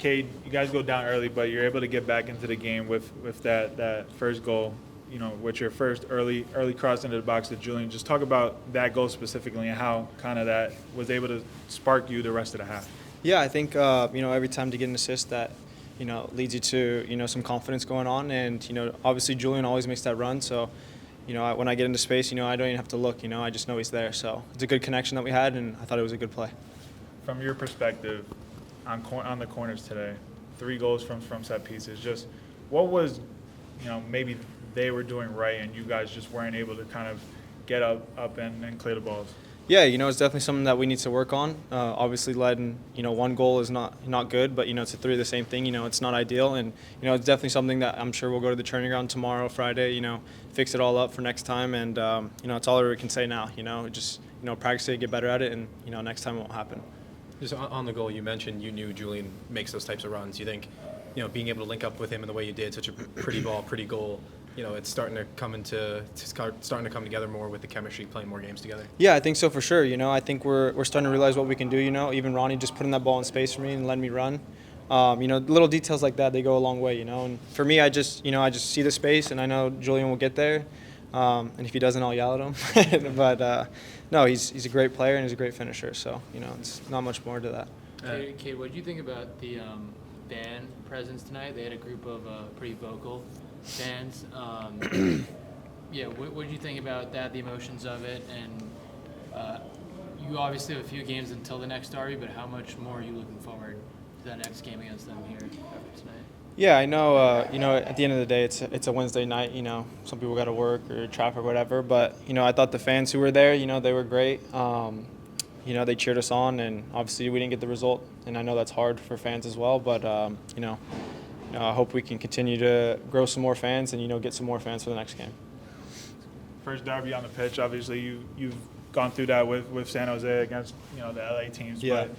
Cade, you guys go down early, but you're able to get back into the game with that first goal, with your first early cross into the box to Julian. Just talk about that goal specifically and how kind of that was able to spark you the rest of the half. Yeah, I think, every time to get an assist that, leads you to, some confidence going on. And, obviously Julian always makes that run. So, when I get into space, I don't even have to look, I just know he's there. So it's a good connection that we had, and I thought it was a good play. From your perspective, on the corners today, 3 goals from set pieces. Just what was, maybe they were doing right and you guys just weren't able to kind of get up and clear the balls? Yeah, it's definitely something that we need to work on. Obviously, letting 1 goal is not good, but to 3 the same thing. It's not ideal, and it's definitely something that I'm sure we'll go to the training ground tomorrow, Friday. Fix it all up for next time, and it's all we can say now. Just practice it, get better at it, and next time it won't happen. Just on the goal, you mentioned you knew Julian makes those types of runs. You think, being able to link up with him in the way you did, such a pretty ball, pretty goal, it's starting to come together more with the chemistry, playing more games together? Yeah, I think so for sure. I think we're starting to realize what we can do. Even Ronnie just putting that ball in space for me and letting me run. Little details like that, they go a long way. And for me, I just see the space, and I know Julian will get there. And if he doesn't, I'll yell at him. But no, he's a great player and he's a great finisher. So it's not much more to that. Cade, what did you think about the band presence tonight? They had a group of pretty vocal fans. Yeah, what did you think about that? The emotions of it, and you obviously have a few games until the next derby. But how much more are you looking forward to that next game against them here after tonight? Yeah, I know. At the end of the day, it's a Wednesday night. Some people got to work or traffic or whatever. But I thought the fans who were there, they were great. They cheered us on, and obviously we didn't get the result. And I know that's hard for fans as well. But I hope we can continue to grow some more fans and get some more fans for the next game. First derby on the pitch. Obviously, you've gone through that with San Jose against the LA teams. Yeah. But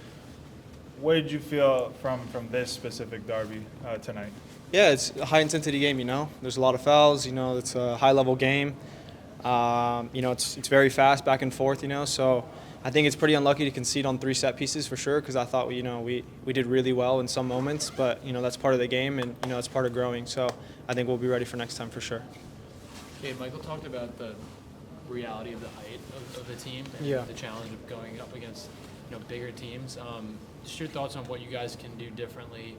what did you feel from this specific derby tonight? Yeah, it's a high-intensity game, There's a lot of fouls, It's a high-level game. It's very fast, back and forth, So I think it's pretty unlucky to concede on 3 set pieces for sure, because I thought, we did really well in some moments. But, that's part of the game, and, it's part of growing. So I think we'll be ready for next time for sure. Okay, Michael talked about the reality of the height of the team and Yeah. the challenge of going up against bigger teams. Just your thoughts on what you guys can do differently,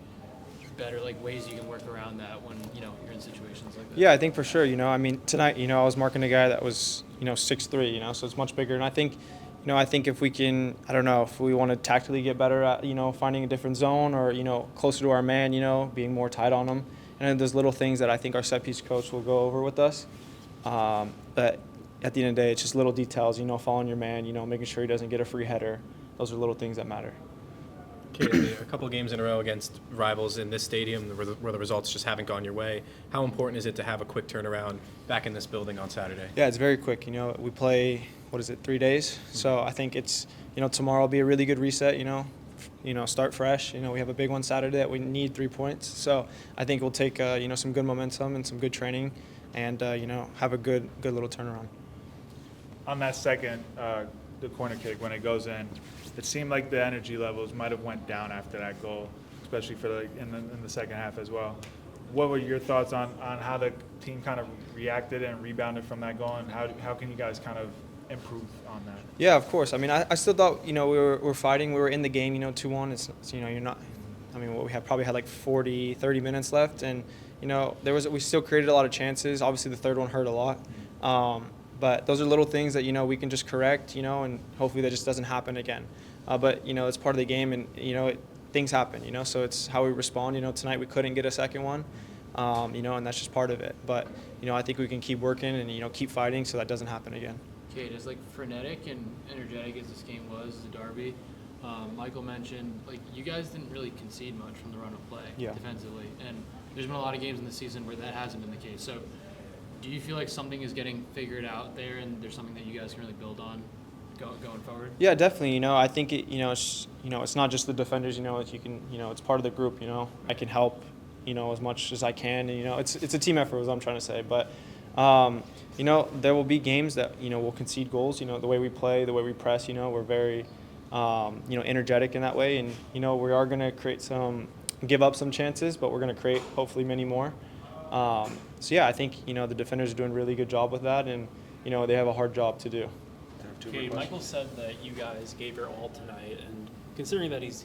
better, like ways you can work around that when you're in situations like that. Yeah, I think for sure. Tonight, I was marking a guy that was 6'3", so it's much bigger. And I think, I think if we can, I don't know, if we want to tactically get better at finding a different zone or closer to our man, being more tight on him. And then there's little things that I think our set piece coach will go over with us. But at the end of the day, it's just little details. Following your man, making sure he doesn't get a free header. Those are little things that matter. Okay, a couple of games in a row against rivals in this stadium where the results just haven't gone your way. How important is it to have a quick turnaround back in this building on Saturday? Yeah, it's very quick. We play, 3 days? So I think it's, tomorrow will be a really good reset, start fresh. We have a big one Saturday that we need 3 points. So I think we'll take, some good momentum and some good training and, have a good little turnaround. On that second, the corner kick, when it goes in, it seemed like the energy levels might have went down after that goal, especially for in the second half as well. What were your thoughts on how the team kind of reacted and rebounded from that goal, and how can you guys kind of improve on that? Yeah, of course. I mean, I still thought we were fighting. We were in the game. 2-1. It's you're not. I mean, what we had probably had like 30 minutes left, and we still created a lot of chances. Obviously, the third one hurt a lot. But those are little things that, we can just correct, and hopefully that just doesn't happen again. But, it's part of the game, and, things happen, so it's how we respond. Tonight we couldn't get a second one, and that's just part of it. But, I think we can keep working and, keep fighting so that doesn't happen again. Cade, as frenetic and energetic as this game was, the derby, Michael mentioned, you guys didn't really concede much from the run of play defensively. And there's been a lot of games in the season where that hasn't been the case. So do you feel like something is getting figured out there and there's something that you guys can really build on going forward? Yeah, definitely. I think it's not just the defenders. You can, it's part of the group. I can help, as much as I can. And, it's a team effort, is what I'm trying to say. But, there will be games that we'll concede goals. The way we play, the way we press. We're very, energetic in that way, and we are going to create some give up some chances, but we're going to create hopefully many more. So yeah, I think the defenders are doing a really good job with that, and they have a hard job to do. Okay, Michael said that you guys gave your all tonight, and considering that he's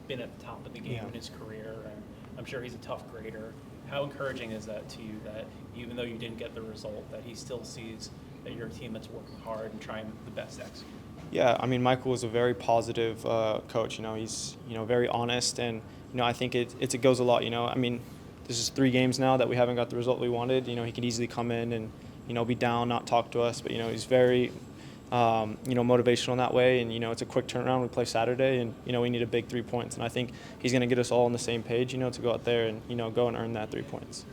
been at the top of the game in his career, and I'm sure he's a tough grader, how encouraging is that to you that even though you didn't get the result, that he still sees that you're a team that's working hard and trying the best to execute? Yeah, I mean, Michael is a very positive coach. He's very honest, and I think it goes a lot. I mean, this is 3 games now that we haven't got the result we wanted. He can easily come in and be down, not talk to us, but he's very motivational in that way, and it's a quick turnaround. We play Saturday, and we need a big 3 points, and I think he's going to get us all on the same page, to go out there and go and earn that 3 points.